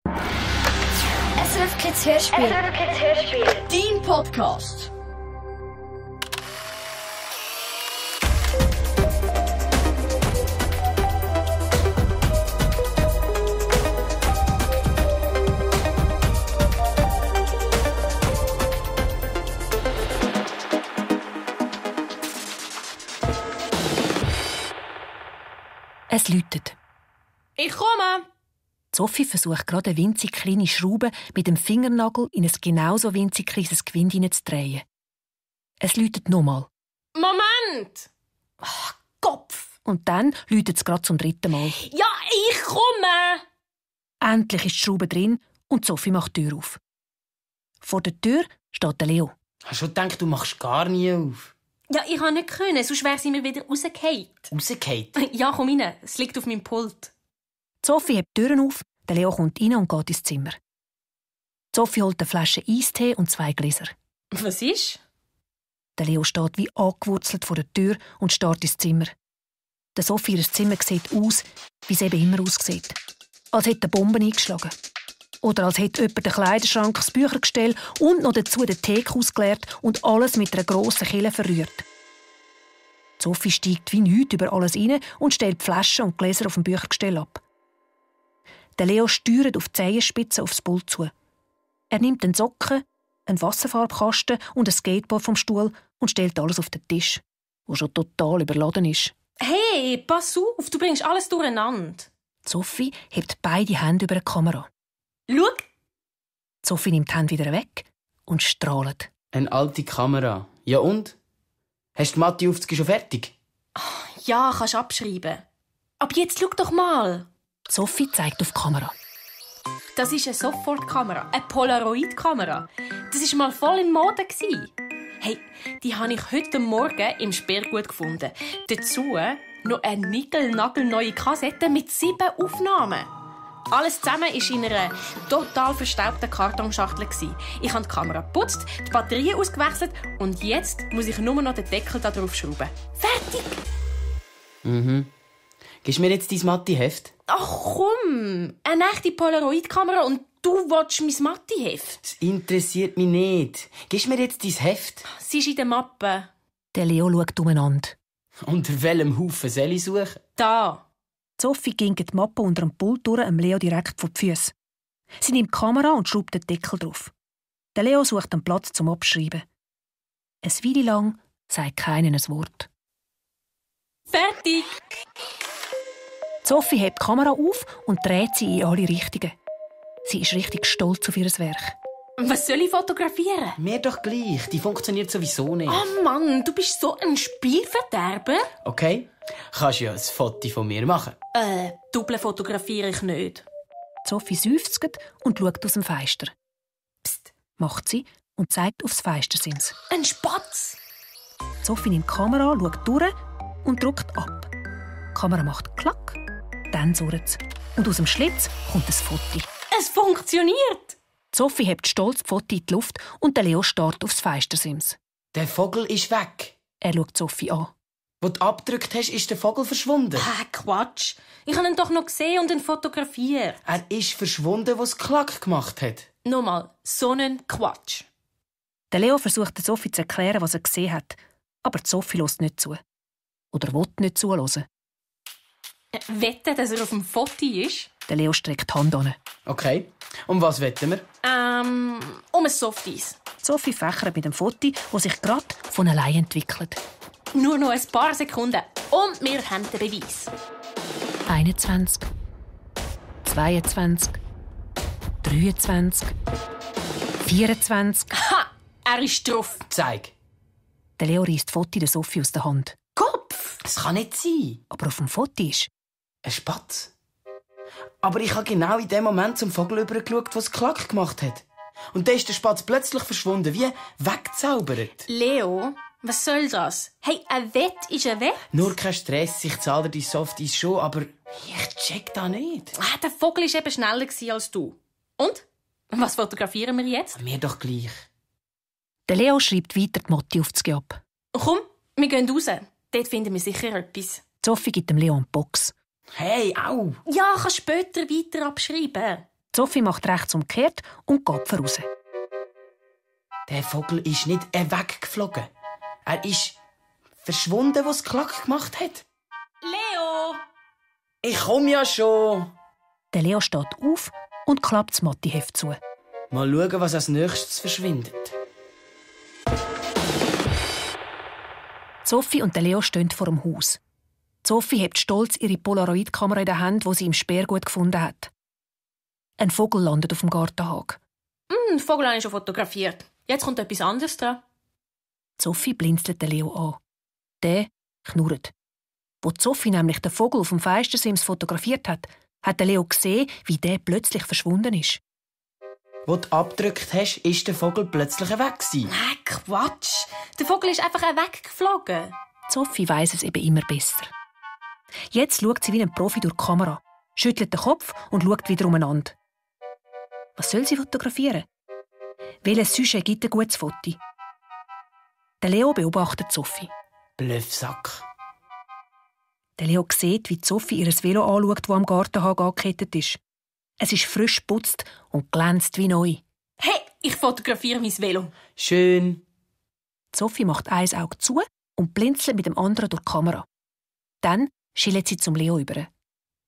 SRF Kids Hörspiel. SRF Kids Hörspiel. Dein Podcast. Es läutet. Ich komme! Sophie versucht gerade eine winzig kleine Schraube mit dem Fingernagel in ein genauso winzig kleines Gewinde hineinzudrehen. Es läutet nochmal. Moment! Ach, Kopf! Und dann läutet es gerade zum 3. Mal. Ja, ich komme! Endlich ist die Schraube drin und Sophie macht die Tür auf. Vor der Tür steht der Leo. Hast du schon gedacht, du machst gar nie auf? Ja, ich konnte nicht können, sonst wäre sie mir wieder rausgefallen. Rausgefallen? Ja, komm rein. Es liegt auf meinem Pult. Sophie hebt die Türen auf, der Leo kommt rein und geht ins Zimmer. Sophie holt eine Flasche Eistee und 2 Gläser. Was ist? Der Leo steht wie angewurzelt vor der Tür und starrt ins Zimmer. Der Sophie, ihr Zimmer sieht aus, wie es eben immer aussieht. Als hätte eine Bombe eingeschlagen. Oder als hätte jemand den Kleiderschrank, das Büchergestell und noch dazu den Theke ausgeleert und alles mit einer grossen Kelle verrührt. Sophie steigt wie nichts über alles rein und stellt die Flaschen und Gläser auf dem Büchergestell ab. Der Leo steuert auf die Zehenspitze aufs Pult zu. Er nimmt einen Socken, einen Wasserfarbkasten und ein Skateboard vom Stuhl und stellt alles auf den Tisch, der schon total überladen ist. Hey, pass auf, du bringst alles durcheinander. Sophie hebt beide Hände über die Kamera. Schau! Sophie nimmt die Hände wieder weg und strahlt. Eine alte Kamera. Ja und? Hast du Matti Aufzgi schon fertig? Ja, kannst abschreiben. Aber jetzt schau doch mal. Sophie zeigt auf die Kamera. Das ist eine Sofortkamera, eine Polaroid-Kamera. Das war mal voll in Mode. Hey, die habe ich heute Morgen im Sperrgut gefunden. Dazu noch eine nickel-nagelneue Kassette mit 7 Aufnahmen. Alles zusammen war in einer total verstaubten Kartonschachtel. Ich habe die Kamera geputzt, die Batterien ausgewechselt und jetzt muss ich nur noch den Deckel da drauf schrauben. Fertig! Gibst du mir jetzt dein Matti-Heft? Ach komm, eine echte Polaroid-Kamera und du willst mein Matti-Heft. Das interessiert mich nicht. Gibst du mir jetzt dein Heft? Sie ist in der Mappe. Der Leo schaut umeinander. Unter welchem Haufen soll ich suchen? Da. Sophie ging die Mappe unter dem Pult durch, Leo direkt vor die Füße. Sie nimmt die Kamera und schraubt den Deckel drauf. Der Leo sucht einen Platz zum Abschreiben. Eine Weile lang sagt keiner ein Wort. Fertig! Sophie hebt die Kamera auf und dreht sie in alle Richtungen. Sie ist richtig stolz auf ihr Werk. Was soll ich fotografieren? Mir doch gleich. Die funktioniert sowieso nicht. Oh Mann, du bist so ein Spielverderber. Okay, kannst ja ein Foto von mir machen. Double fotografiere ich nicht. Sophie seufzt und schaut aus dem Fenster. Psst. Macht sie und zeigt aufs Fenstersims. Ein Spatz. Sophie nimmt die Kamera, schaut durch und drückt ab. Die Kamera macht Klack, dann surrt es. Und aus dem Schlitz kommt ein Foto. Es funktioniert. Sophie hebt stolz die Foto in die Luft und der Leo starrt aufs Fenstersims. Der Vogel ist weg. Er schaut Sophie an. Wo du abgedrückt hast, ist der Vogel verschwunden. Quatsch. Ich habe ihn doch noch gesehen und ihn fotografiert. Er ist verschwunden, wo es Klack gemacht hat. Nochmal, so einen Quatsch. Der Leo versucht der Sophie zu erklären, was er gesehen hat. Aber die Sophie hört nicht zu. Oder will nicht zuhören. Wette, dass er auf dem Foto ist? Der Leo streckt die Hand an. Okay. Um was wetten wir? Um ein Softies. Sophie fächert mit dem Foto, das sich gerade von allein entwickelt. Nur noch ein paar Sekunden und wir haben den Beweis. 21, 22, 23, 24. Ha! Er ist drauf. Zeig. Der Leo reißt das Foto der Sophie aus der Hand. Kopf! Das kann nicht sein. Aber auf dem Foto ist Ein Spatz. Aber ich habe genau in dem Moment zum Vogel übergeschaut, was Klack gemacht hat. Und dann ist der Spatz plötzlich verschwunden, wie weggezaubert. Leo, was soll das? Hey, ein Wett ist ein Wett. Nur kein Stress, ich zahle dir die Softies schon, aber ich check da nicht. Der Vogel war eben schneller als du. Und? Was fotografieren wir jetzt? Mir doch gleich. Der Leo schreibt weiter die Motti auf das ab. Komm, wir gehen raus. Dort finden wir sicher etwas. Sophie gibt dem Leo eine Box. Hey, au! Ja, kannst später weiter abschreiben. Sophie macht rechts umgekehrt und geht voraus. Der Vogel ist nicht weggeflogen. Er ist verschwunden, wo es Klack gemacht hat. Leo! Ich komme ja schon. Der Leo steht auf und klappt das Matheheft zu. Mal schauen, was als nächstes verschwindet. Sophie und der Leo stehen vor dem Haus. Sophie hebt stolz ihre Polaroid-Kamera in der Hand, die sie im Sperrgut gefunden hat. Ein Vogel landet auf dem Gartenhag. Den Vogel habe ich schon fotografiert. Jetzt kommt etwas anderes dran. Sophie blinzelt den Leo an. Der knurrt. Wo Sophie nämlich den Vogel auf dem Fenstersims fotografiert hat, hat der Leo gesehen, wie der plötzlich verschwunden ist. Wo du abgedrückt hast, ist der Vogel plötzlich weg gewesen. Nein, Quatsch. Der Vogel ist einfach weggeflogen. Sophie weiss es eben immer besser. Jetzt schaut sie wie ein Profi durch die Kamera, schüttelt den Kopf und schaut wieder umeinander. Was soll sie fotografieren? Welches Sujet gibt ein gutes Foto? Der Leo beobachtet Sophie. Blöffsack. Der Leo sieht, wie Sophie ihr Velo anschaut, das am Gartenhag angekettet ist. Es ist frisch geputzt und glänzt wie neu. Hey, ich fotografiere mein Velo. Schön. Sophie macht ein Auge zu und blinzelt mit dem anderen durch die Kamera. Dann schillt sie zum Leo über.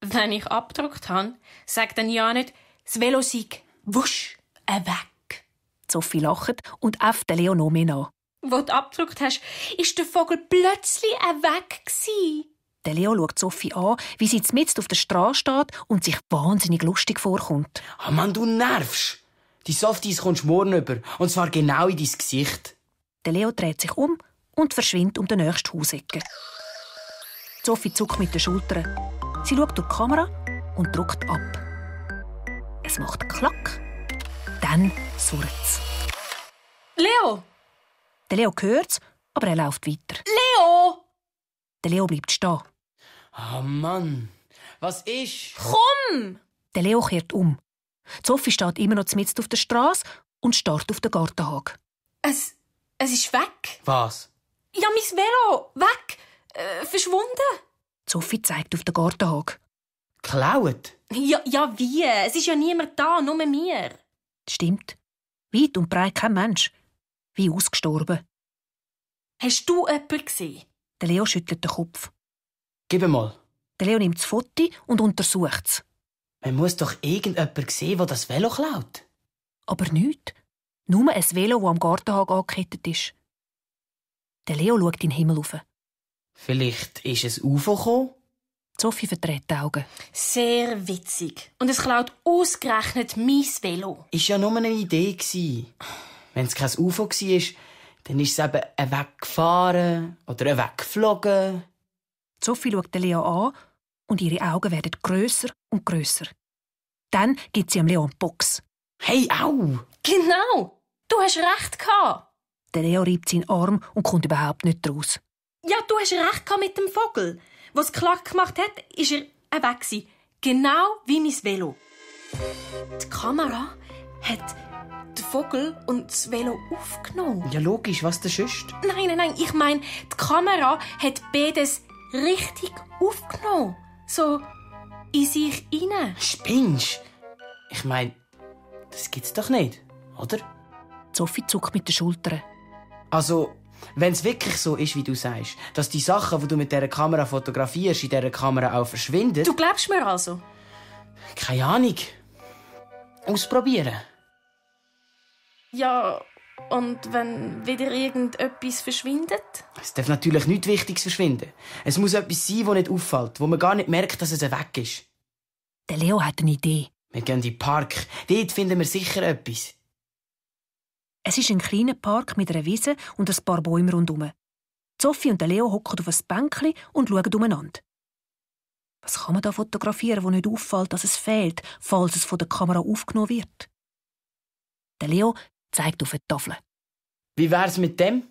Wenn ich abgedruckt habe, sagt dann ja nicht, das Velo sei wusch, weg. Sophie lacht und äfft den Leo noch mehr nach. Wo du abgedruckt hast, ist der Vogel plötzlich weg gewesen. Der Leo schaut Sophie an, wie sie mitten auf der Straße steht und sich wahnsinnig lustig vorkommt. Ah Mann, du nervst. Die Softies kommst morgen über. Und zwar genau in dein Gesicht. Der Leo dreht sich um und verschwindet um die nächste Hausecke. Sophie zuckt mit den Schultern. Sie schaut durch die Kamera und drückt ab. Es macht Klack. Dann surrt's. Leo! Der Leo hört's, aber er läuft weiter. Leo! Der Leo bleibt stehen. Ah Mann, was ist? Komm! Der Leo kehrt um. Sophie steht immer noch mitten auf der Straße und starrt auf den Gartenhag. Es ist weg. Was? Ja, mein Velo. Weg. Verschwunden. Sophie zeigt auf den Gartenhag. Geklaut? Ja, wie? Es ist ja niemand da, nur mir. Stimmt. Weit und breit kein Mensch. Wie ausgestorben. Hast du jemanden gesehen? Der Leo schüttelt den Kopf. Gib mal. Der Leo nimmt das Foto und untersucht es. Man muss doch irgendjemand sehen, der das Velo klaut. Aber nichts. Nur ein Velo, das am Gartenhag angekettet ist. Der Leo schaut in den Himmel rauf. Vielleicht ist ein UFO gekommen? Sophie verdreht die Augen. Sehr witzig. Und es klaut ausgerechnet mein Velo. Ist ja nur eine Idee. Wenn es kein UFO war, dann ist es eben weggefahren oder weggeflogen. Sophie schaut den Leo an und ihre Augen werden grösser und grösser. Dann gibt sie am Leo einen Box. Hey, au! Genau! Du hast recht gehabt. Der Leo reibt seinen Arm und kommt überhaupt nicht raus. Ja, du hast recht gehabt mit dem Vogel. Was Klack gemacht hat, ist er weg gewesen. Genau wie mein Velo. Die Kamera hat den Vogel und das Velo aufgenommen. Ja, logisch, was denn sonst? Nein, ich meine, die Kamera hat beides richtig aufgenommen. So in sich hinein. Spinnst? Ich meine, das gibt's doch nicht, oder? Sophie zuckt mit den Schultern. Also, wenn es wirklich so ist, wie du sagst, dass die Sachen, die du mit dieser Kamera fotografierst, in dieser Kamera auch verschwinden... Du glaubst mir also? Keine Ahnung. Ausprobieren. Ja, und wenn wieder irgendetwas verschwindet? Es darf natürlich nichts Wichtiges verschwinden. Es muss etwas sein, das nicht auffällt, wo man gar nicht merkt, dass es weg ist. Der Leo hat eine Idee. Wir gehen in den Park. Dort finden wir sicher etwas. Es ist ein kleiner Park mit einer Wiese und ein paar Bäumen rundherum. Sophie und der Leo hocken auf ein Bänkchen und schauen umeinander. Was kann man da fotografieren, wo nicht auffällt, dass es fehlt, falls es von der Kamera aufgenommen wird? Der Leo zeigt auf eine Tafel. Wie wär's mit dem?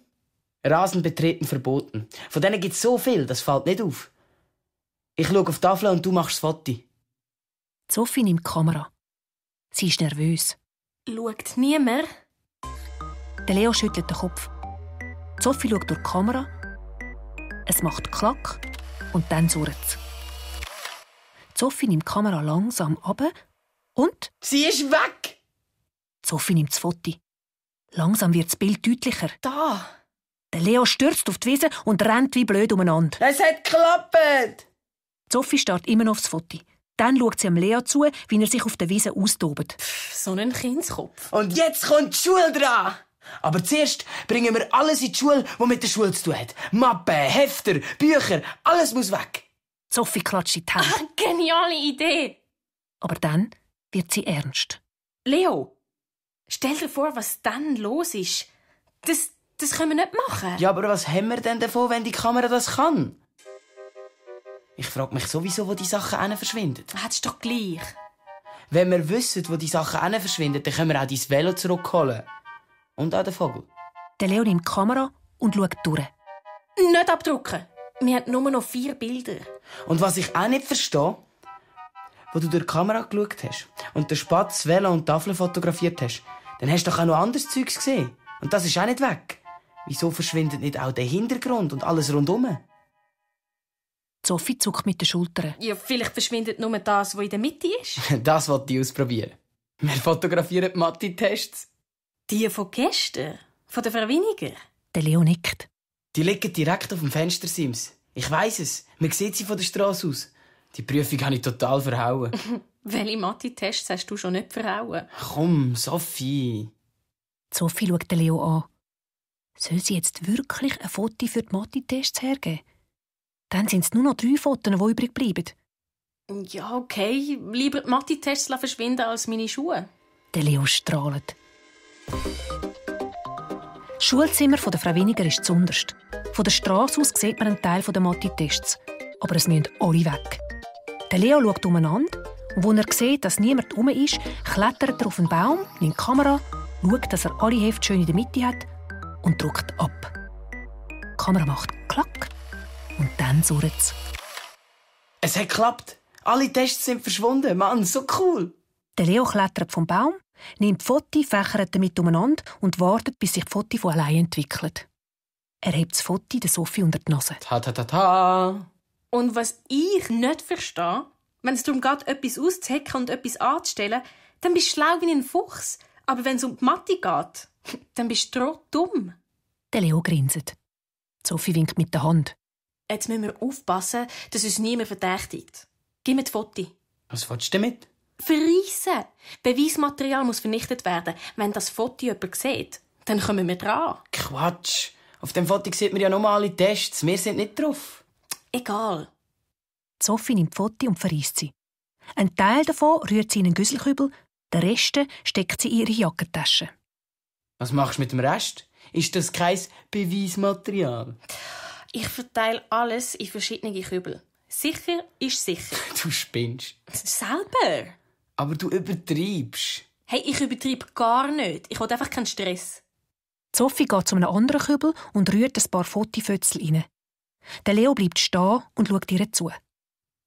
Rasen betreten verboten. Von denen gibt's so viel, das fällt nicht auf. Ich schaue auf die Tafel und du machst das Foto. Sophie nimmt die Kamera. Sie ist nervös. Schaut niemand? Der Leo schüttelt den Kopf. Sophie schaut durch die Kamera. Es macht Klack und dann surrt's. Sophie nimmt die Kamera langsam runter Und? Sie ist weg! Sophie nimmt das Foto. Langsam wird das Bild deutlicher. Da! Der Leo stürzt auf die Wiese und rennt wie blöd umeinander. Es hat geklappt! Sophie starrt immer noch aufs Foto. Dann schaut sie am Leo zu, wie er sich auf der Wiese austobt. So ein Kindskopf. Und jetzt kommt die Schule dran! Aber zuerst bringen wir alles in die Schule, was mit der Schule zu tun hat. Mappen, Hefter, Bücher, alles muss weg. Sophie klatscht in die Hände. Geniale Idee. Aber dann wird sie ernst. Leo, stell dir vor, was dann los ist. Das können wir nicht machen. Ja, aber was haben wir denn davon, wenn die Kamera das kann? Ich frage mich sowieso, wo die Sachen verschwinden. Das ist doch gleich. Wenn wir wissen, wo die Sachen verschwinden, dann können wir auch dein Velo zurückholen. Und auch den Vogel. Der Leo nimmt die Kamera und schaut durch. Nicht abdrucken. Wir haben nur noch 4 Bilder. Und was ich auch nicht verstehe, wo du durch die Kamera geschaut hast und den Spatz, Velo und die Tafel fotografiert hast, dann hast du doch auch noch anderes Zeugs gesehen. Und das ist auch nicht weg. Wieso verschwindet nicht auch der Hintergrund und alles rundum? Sophie zuckt mit den Schultern. Ja, vielleicht verschwindet nur das, was in der Mitte ist. Das wollte ich ausprobieren. Wir fotografieren die Mathe-Tests. Die von gestern? Von der Frau Winiger? Der Leo nickt. Die liegen direkt auf dem Fenstersims. Ich weiss es. Man sieht sie von der Straße aus. Die Prüfung habe ich total verhauen. Welche Mathe-Tests hast du schon nicht verhauen? Komm, Sophie. Sophie schaut den Leo an. Soll sie jetzt wirklich ein Foto für die Mathe-Tests hergeben? Dann sind es nur noch 3 Fotos, die übrig bleiben. Ja, okay. Lieber die Mathe-Tests verschwinden als meine Schuhe. Der Leo strahlt. Das Schulzimmer der Frau Winiger ist zuunterst. Von der Straße aus sieht man einen Teil der Mathe-Tests. Aber es müssen alle weg. Der Leo schaut umeinander und als er sieht, dass niemand herum ist, klettert er auf einen Baum, nimmt die Kamera, schaut, dass er alle Hefte schön in der Mitte hat und drückt ab. Die Kamera macht Klack und dann surrt es. Es hat geklappt. Alle Tests sind verschwunden. Mann, so cool. Der Leo klettert vom Baum, nimmt Fotos, fächert damit umeinander und wartet, bis sich die Fotos von allein entwickeln. Er hebt das Foto der Sophie unter die Nase. Ta-ta-ta-ta. Und was ich nicht verstehe, wenn es darum geht, etwas auszuhacken und etwas anzustellen, dann bist du schlau wie ein Fuchs. Aber wenn es um die Mathe geht, dann bist du dumm. Der Leo grinset. Sophie winkt mit der Hand. Jetzt müssen wir aufpassen, dass uns niemand verdächtigt. Gib mir die Fotos. Was willst du damit? Verreissen. Beweismaterial muss vernichtet werden. Wenn das Foto jemand sieht, dann kommen wir dran. Quatsch. Auf dem Foto sieht man ja nur alle Tests. Wir sind nicht drauf. Egal. Sophie nimmt die Fotos und verreisst sie. Ein Teil davon rührt sie in einen Güsselkübel, den Rest steckt sie in ihre Jackentasche. Was machst du mit dem Rest? Ist das kein Beweismaterial? Ich verteile alles in verschiedene Kübel. Sicher ist sicher. Du spinnst. Selber? Aber du übertreibst. Hey, ich übertreibe gar nicht. Ich will einfach keinen Stress. Sophie geht zu einem anderen Kübel und rührt ein paar Fotifötzel rein. Der Leo bleibt stehen und schaut ihr zu.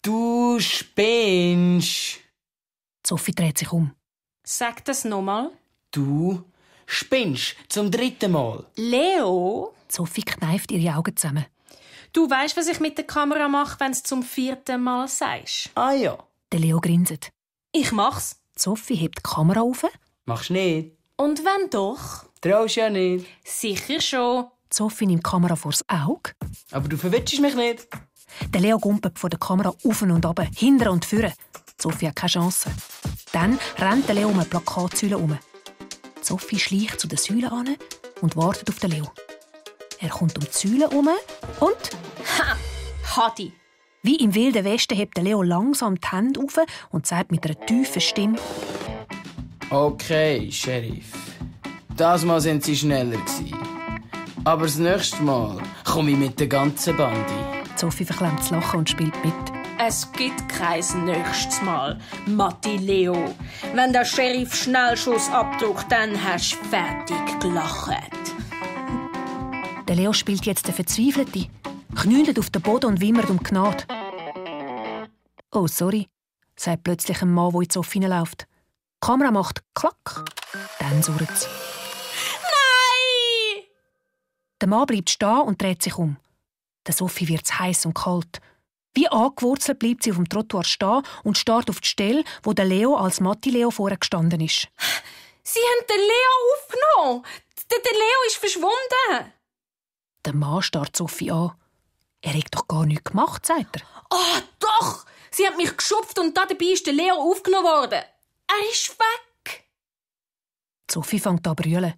Du spinnst. Sophie dreht sich um. Sag das nochmal. Du spinnst zum 3. Mal. Leo? Sophie kneift ihre Augen zusammen. Du weißt, was ich mit der Kamera mache, wenn du es zum 4. Mal sagst. Ah ja. Der Leo grinset. Ich mach's. Sophie hebt die Kamera auf. Machst nicht. Und wenn doch? Traust ja nicht. Sicher schon. Sophie nimmt die Kamera vors Auge. Aber du verwitschst mich nicht. Der Leo gumpelt vor der Kamera auf und ab, hinter und vorne. Sophie hat keine Chance. Dann rennt der Leo um eine Plakatsäule herum. Sophie schleicht zu der Säule an und wartet auf den Leo. Er kommt um die Säule herum und... Ha! Hadi! Wie im Wilden Westen hebt der Leo langsam die Hände auf und sagt mit einer tiefen Stimme: Okay, Sheriff. Das Mal sind sie schneller gewesen. Aber das nächste Mal komme ich mit der ganzen Bande. Sophie verklemmt das Lachen und spielt mit. Es gibt kein nächstes Mal, Matti Leo. Wenn der Sheriff Schnellschuss abdruckt, dann hast du fertig gelacht. Der Leo spielt jetzt den Verzweifelten, knüllt auf den Boden und wimmert um Gnade. «Oh, sorry», sagt plötzlich ein Mann, der in die Sophie hineinläuft. Die Kamera macht Klack, dann surrt es. Nein! Der Mann bleibt stehen und dreht sich um. Der Sophie wird's heiß und kalt. Wie angewurzelt bleibt sie auf dem Trottoir stehen und starrt auf die Stelle, wo der Leo als Matti-Leo vorher gestanden ist. Sie haben den Leo aufgenommen. Der Leo ist verschwunden. Der Mann starrt Sophie an. Er hat doch gar nichts gemacht, sagt er. Ah, doch! Sie hat mich geschupft und dabei ist der Leo aufgenommen worden. Er ist weg. Sophie fängt an zu brüllen.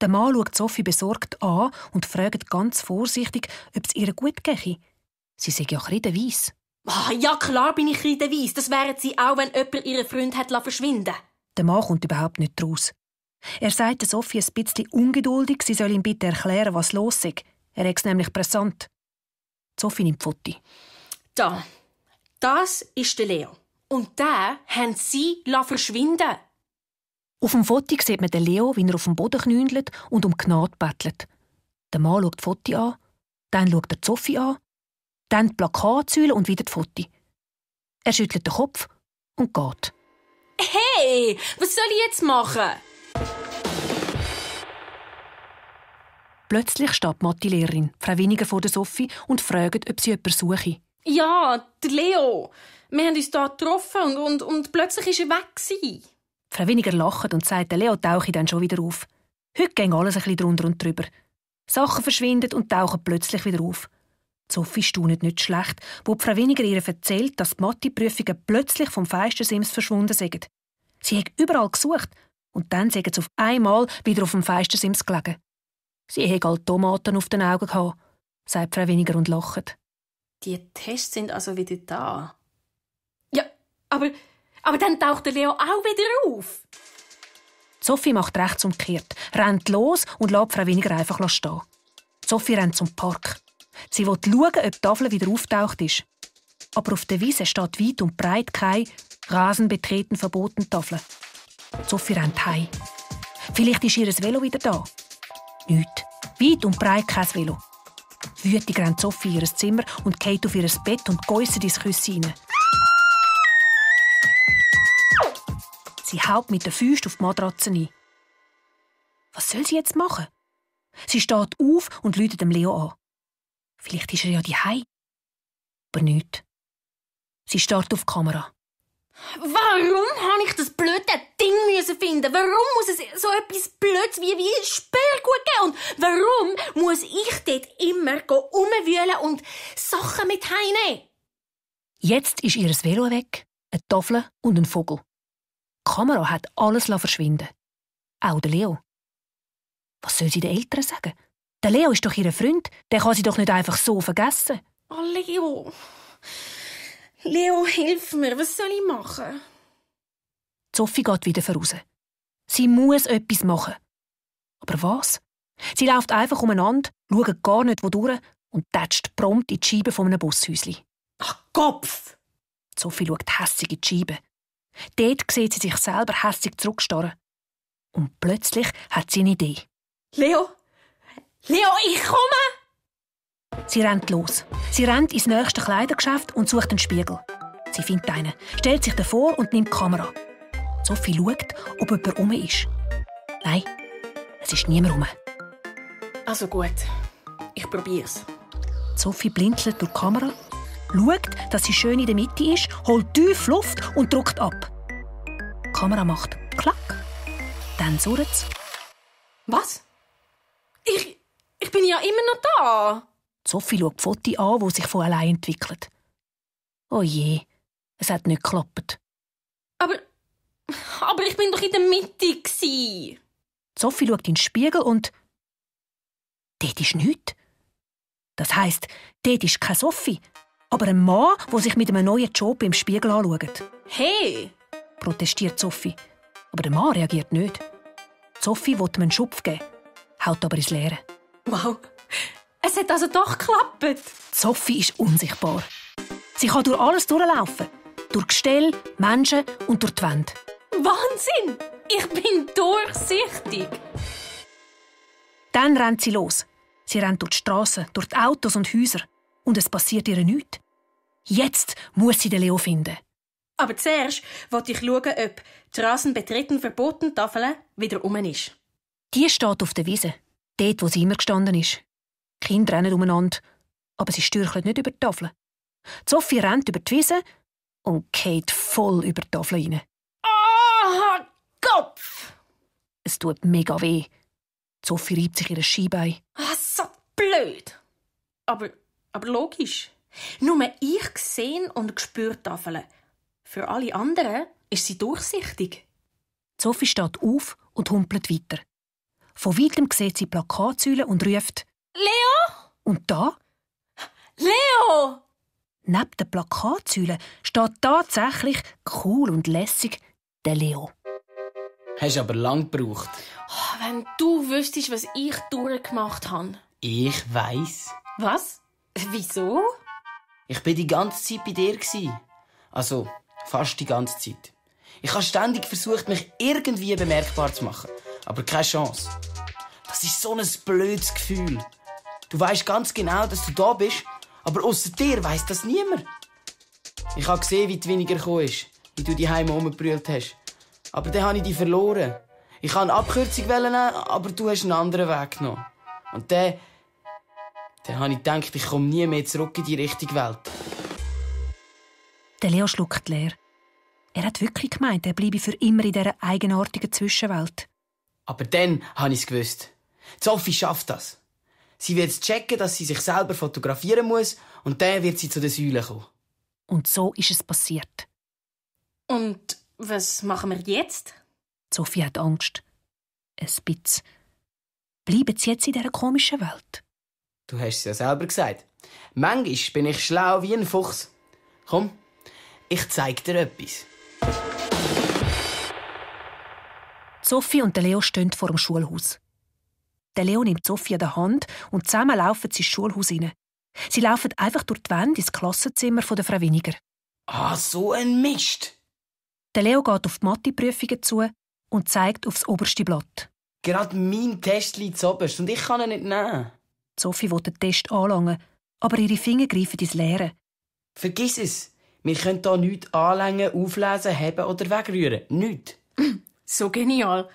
Der Mann schaut Sophie besorgt an und fragt ganz vorsichtig, ob es ihr gut gehe. Sie sei ja kreideweiss. Ah, ja, klar bin ich kreideweiss. Das wären sie auch, wenn jemand ihren Freund hat verschwinden lassen. Der Mann kommt überhaupt nicht raus. Er sagt Sophie ein bisschen ungeduldig, sie soll ihm bitte erklären, was los ist. Er ist nämlich brisant. Sophie nimmt Foto. Da. Das ist der Leo. Und den haben sie verschwinden. Auf dem Foto sieht man den Leo, wie er auf dem Boden knündelt und um Gnade bettelt. Der Mann schaut die Foto an, dann schaut er Sophie an, dann die Plakatsäule und wieder die Foto. Er schüttelt den Kopf und geht. Hey, was soll ich jetzt machen? Plötzlich steht die Mathe-Lehrerin, Frau Winiger, vor der Sophie und fragt, ob sie jemanden suche. Ja, der Leo. Wir haben uns hier getroffen und plötzlich war er weg. Frau Winiger lacht und sagt, der Leo tauche dann schon wieder auf. Heute ging alles ein bisschen drunter und drüber. Sachen verschwinden und tauchen plötzlich wieder auf. Sophie staunet nicht schlecht, wo Frau Winiger ihr erzählt, dass die Mathe-Prüfungen plötzlich vom Feistersims verschwunden sind. Sie hat überall gesucht und dann sind sie auf einmal wieder auf dem Feistersims gelegen. Sie hat halt Tomaten auf den Augen gehabt, sagt Frau Winiger und lacht. Die Tests sind also wieder da. Ja, aber dann taucht der Leo auch wieder auf. Sophie macht rechtsumgekehrt, rennt los und lässt Frau Winiger einfach stehen. Sophie rennt zum Park. Sie will schauen, ob die Tafel wieder auftaucht ist. Aber auf der Wiese steht weit und breit keine «Rasen betreten verboten» Tafel. Sophie rennt heim. Vielleicht ist ihr Velo wieder da. Nichts. Weit und breit kein Velo. Wütig rennt Sophie in ihr Zimmer und geht auf ihr Bett und gäusset ins Küsse rein. Sie haut mit den Füßen auf die Matratze ein. Was soll sie jetzt machen? Sie steht auf und läutet dem Leo an. Vielleicht ist er ja daheim. Aber nichts. Sie starrt auf die Kamera. Warum habe ich das blöde Ding finden? Warum muss es so etwas Blödes wie Sperrgut geben? Und warum muss ich dort immer rumwühlen und Sachen mit heimnehmen? Jetzt ist ihr Velo weg, eine Tafel und ein Vogel. Die Kamera hat alles verschwinden. Auch der Leo. Was soll sie den Eltern sagen? Der Leo ist doch ihr Freund. Den kann sie doch nicht einfach so vergessen. Oh, Leo. Leo, hilf mir. Was soll ich machen? Sophie geht wieder voraus. Sie muss etwas machen. Aber was? Sie läuft einfach umeinander, schaut gar nicht wodurch und tätscht prompt in die Scheibe von einem Bushäuschen. Ach, Kopf! Sophie schaut hässig in die Scheibe. Dort sieht sie sich selber hässig zurückstarren. Und plötzlich hat sie eine Idee. Leo, ich komme! Sie rennt los. Sie rennt ins nächste Kleidergeschäft und sucht einen Spiegel. Sie findet einen, stellt sich davor und nimmt die Kamera. Sophie schaut, ob jemand rum ist. Nein, es ist niemand rum. Also gut, ich probier's. Sophie blinzelt durch die Kamera, schaut, dass sie schön in der Mitte ist, holt tief Luft und drückt ab. Die Kamera macht Klack. Dann surrt's. Was? Ich bin ja immer noch da. Sophie schaut die Fotos an, die sich von allein entwickeln. Oh je, es hat nicht geklappt. Aber ich bin doch in der Mitte gsi. Sophie schaut in den Spiegel und dort ist nichts. Das heisst, dort ist keine Sophie, aber ein Mann, der sich mit einem neuen Job im Spiegel anschaut. Hey! Protestiert Sophie. Aber der Mann reagiert nicht. Sophie will ihm einen Schupf geben, haut aber ins Leere. Wow, es hat also doch geklappt. Sophie ist unsichtbar. Sie kann durch alles durchlaufen. Durch Gestell, Menschen und durch die Wände. Wahnsinn! Ich bin durchsichtig. Dann rennt sie los. Sie rennt durch die Strassen, durch die Autos und Häuser. Und es passiert ihr nichts. Jetzt muss sie den Leo finden. Aber zuerst wollte ich schauen, ob die Rasen betreten verboten Tafel wieder rum ist. Die steht auf der Wiese, dort, wo sie immer gestanden ist. Die Kinder rennen umeinander, aber sie stürcheln nicht über die Tafel. Sophie rennt über die Wiese und geht voll über die Tafel rein. Ah, Kopf! Es tut mega weh. Sophie reibt sich ihr Skibein. Ah, so blöd. Aber logisch. Nur ich sehe und spüre die Tafeln. Für alle anderen ist sie durchsichtig. Sophie steht auf und humpelt weiter. Von weitem sieht sie Plakatsäulen und ruft Leo! «Und da?» Leo! Neben den Plakatsäulen steht tatsächlich, cool und lässig, der Leo. Hast aber lang gebraucht. Oh, wenn du wüsstest, was ich durchgemacht habe. Ich weiss. Was? Wieso? Ich war die ganze Zeit bei dir. Also, fast die ganze Zeit. Ich habe ständig versucht, mich irgendwie bemerkbar zu machen. Aber keine Chance. Das ist so ein blödes Gefühl. Du weisst ganz genau, dass du da bist, aber ausser dir weiss das niemand. Ich habe gesehen, wie du weniger gekommen ist, wie du die Heime rumgebrüllt hast. Aber dann habe ich dich verloren. Ich wollte eine Abkürzung nehmen, aber du hast einen anderen Weg genommen. Und dann habe ich gedacht, ich komme nie mehr zurück in die richtige Welt. Der Leo schluckt leer. Er hat wirklich gemeint, er bleibe für immer in dieser eigenartigen Zwischenwelt. Aber dann habe ich es gewusst. Sophie schafft das. Sie wird jetzt checken, dass sie sich selber fotografieren muss und dann wird sie zu den Säulen kommen. Und so ist es passiert. Und was machen wir jetzt? Sophie hat Angst. Ein bisschen. Bleiben sie jetzt in dieser komischen Welt? Du hast es ja selber gesagt. Manchmal bin ich schlau wie ein Fuchs. Komm, ich zeig dir etwas. Sophie und der Leo stehen vor dem Schulhaus. Der Leo nimmt Sophie an der Hand und zusammen laufen sie ins Schulhaus hinein. Sie laufen einfach durch die Wände ins Klassenzimmer von der Frau Winiger. Ah, so ein Mist! Der Leo geht auf die Matheprüfungen zu und zeigt aufs oberste Blatt. Gerade mein Test liegt oberst und ich kann ihn nicht nehmen. Sophie will den Test anlangen, aber ihre Finger greifen ins Leere. Vergiss es. Wir können hier nichts anlängen, auflesen, heben oder wegrühren. Nichts. So genial.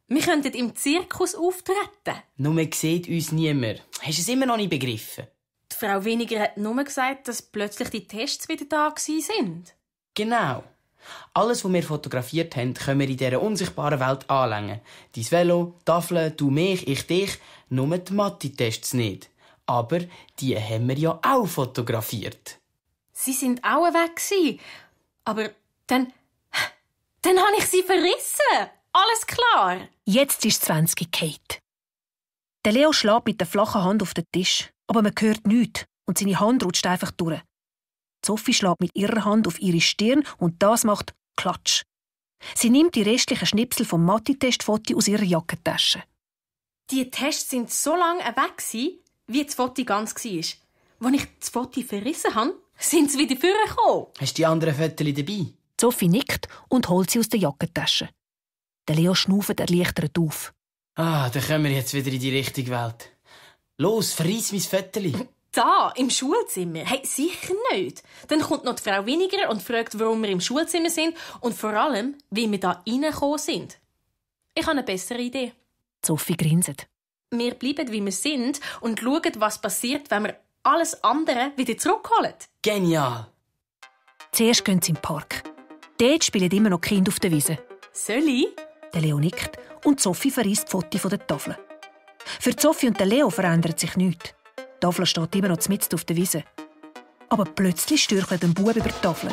Wir könnten im Zirkus auftreten. Nur man sieht uns niemand. Hast du es immer noch nicht begriffen? Die Frau Winiger hat nur gesagt, dass plötzlich die Tests wieder da sind. Genau. Alles, was wir fotografiert haben, können wir in dieser unsichtbaren Welt anlängen. Dein Velo, die Tafel, du mich, ich dich. Nur die Mathe-Tests nicht. Aber die haben wir ja auch fotografiert. Sie sind auch weg. Aber dann habe ich sie verrissen. Alles klar. Jetzt ist 20 Kate. Der Leo schlägt mit der flachen Hand auf den Tisch, aber man hört nichts und seine Hand rutscht einfach durch. Sophie schlägt mit ihrer Hand auf ihre Stirn und das macht Klatsch. Sie nimmt die restlichen Schnipsel vom Mathe-Testfoto aus ihrer Jackentasche. Die Tests sind so lange weg, wie das Foto ganz war. Als ich das Foto verrissen habe, sind sie wieder vorgekommen. Hast du die anderen Fotos dabei? Sophie nickt und holt sie aus der Jackentasche. Der Leo schnauft erleichtert auf. Ah, dann kommen wir jetzt wieder in die richtige Welt. Los, verreiss mein Foto. Da, im Schulzimmer? Hey, sicher nicht. Dann kommt noch die Frau Winiger und fragt, warum wir im Schulzimmer sind und vor allem, wie wir da reingekommen sind. Ich habe eine bessere Idee. Sophie grinset. Wir bleiben, wie wir sind und schauen, was passiert, wenn wir alles andere wieder zurückholen. Genial! Zuerst gehen sie in den Park. Dort spielen immer noch Kinder auf der Wiese. Soll ich? Der Leo nickt und Sophie verreist die Fotos von der Tafel. Für Sophie und den Leo verändert sich nichts. Die Tafel steht immer noch mitten auf der Wiese. Aber plötzlich stürchelt ein Bub über die Tafel.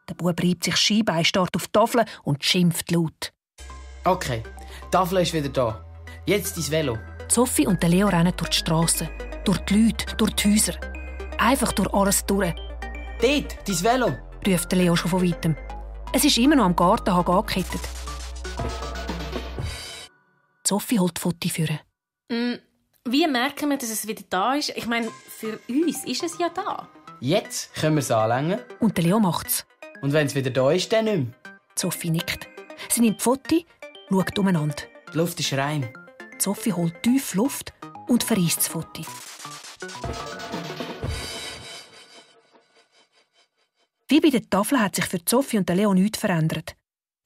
Der Bub reibt sich Skibein, starrt auf die Tafel und schimpft laut. Okay, die Tafel ist wieder da. Jetzt dein Velo. Sophie und der Leo rennen durch die Strassen, durch die Leute, durch die Häuser. Einfach durch alles durch. Dort, dein Velo. Ruft der Leo schon von weitem. Es ist immer noch am Gartenhag angekettet. Sophie holt die Fotos vor. Wie merken wir, dass es wieder da ist? Ich meine, für uns ist es ja da. Jetzt können wir es anlängen. Und der Leo macht's. Und wenn es wieder da ist, dann nicht mehr. Sophie nickt. Sie nimmt die Fotos, schaut umeinander. Die Luft ist rein. Sophie holt tief Luft und verreist das Foto. Wie bei der Tafel hat sich für Sophie und Leo nichts verändert.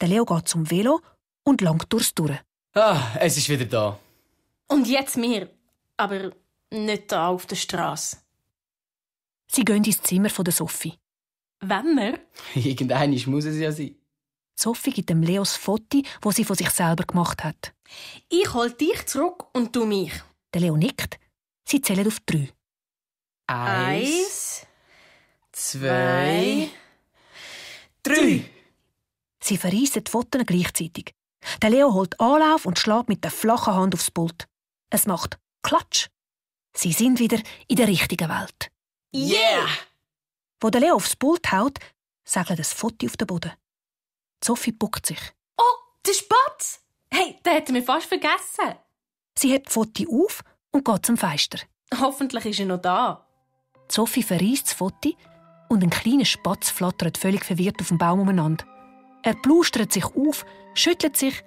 Der Leo geht zum Velo und langt durchs Durch. Ah, es ist wieder da. Und jetzt wir. Aber nicht da auf der Straße. Sie gehen ins Zimmer von der Sophie. Wenn wir? Irgendeiner muss es ja sein. Sophie gibt dem Leo das Foto, das sie von sich selber gemacht hat. Ich hol dich zurück und du mich. Der Leo nickt. Sie zählen auf 3. 1, 2, 3. Sie verreissen die Fotos gleichzeitig. Der Leo holt Anlauf und schlägt mit der flachen Hand aufs Pult. Es macht Klatsch. Sie sind wieder in der richtigen Welt. Yeah! Wo der Leo aufs Pult haut, segelt ein Foto auf den Boden. Sophie buckt sich. Oh, der Spatz! Hey, den hätten wir fast vergessen. Sie hebt das Foto auf und geht zum Fenster. Hoffentlich ist er noch da. Sophie verreist das Foto und ein kleiner Spatz flattert völlig verwirrt auf dem Baum umeinander. Er plustert sich auf, schüttelt sich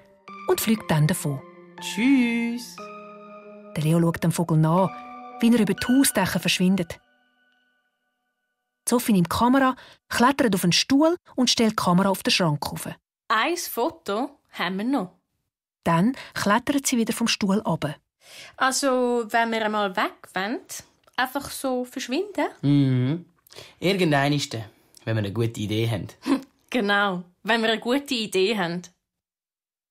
und fliegt dann davon. Tschüss. Der Leo schaut dem Vogel nach, wie er über die Hausdächer verschwindet. Sophie nimmt die Kamera, klettert auf einen Stuhl und stellt die Kamera auf den Schrank auf. Ein Foto haben wir noch. Dann klettert sie wieder vom Stuhl runter. Also, wenn wir einmal weg wollen, einfach so verschwinden? Mhm. Irgendein ist der, wenn wir eine gute Idee haben. Genau, wenn wir eine gute Idee haben.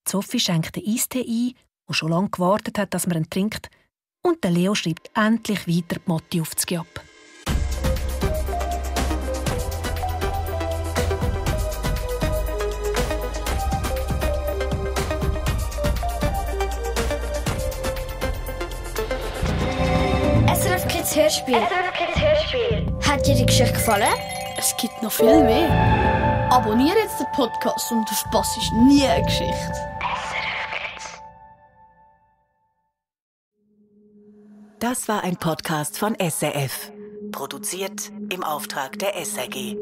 Sophie schenkt den Eistee ein, der schon lange gewartet hat, dass man ihn trinkt. Und der Leo schreibt endlich weiter die Motti auf das Giap. SRF Kids Hörspiel. Hat dir die Geschichte gefallen? Es gibt noch viel mehr. Abonniere jetzt den Podcast und du verpasst nie eine Geschichte. Das war ein Podcast von SRF. Produziert im Auftrag der SRG.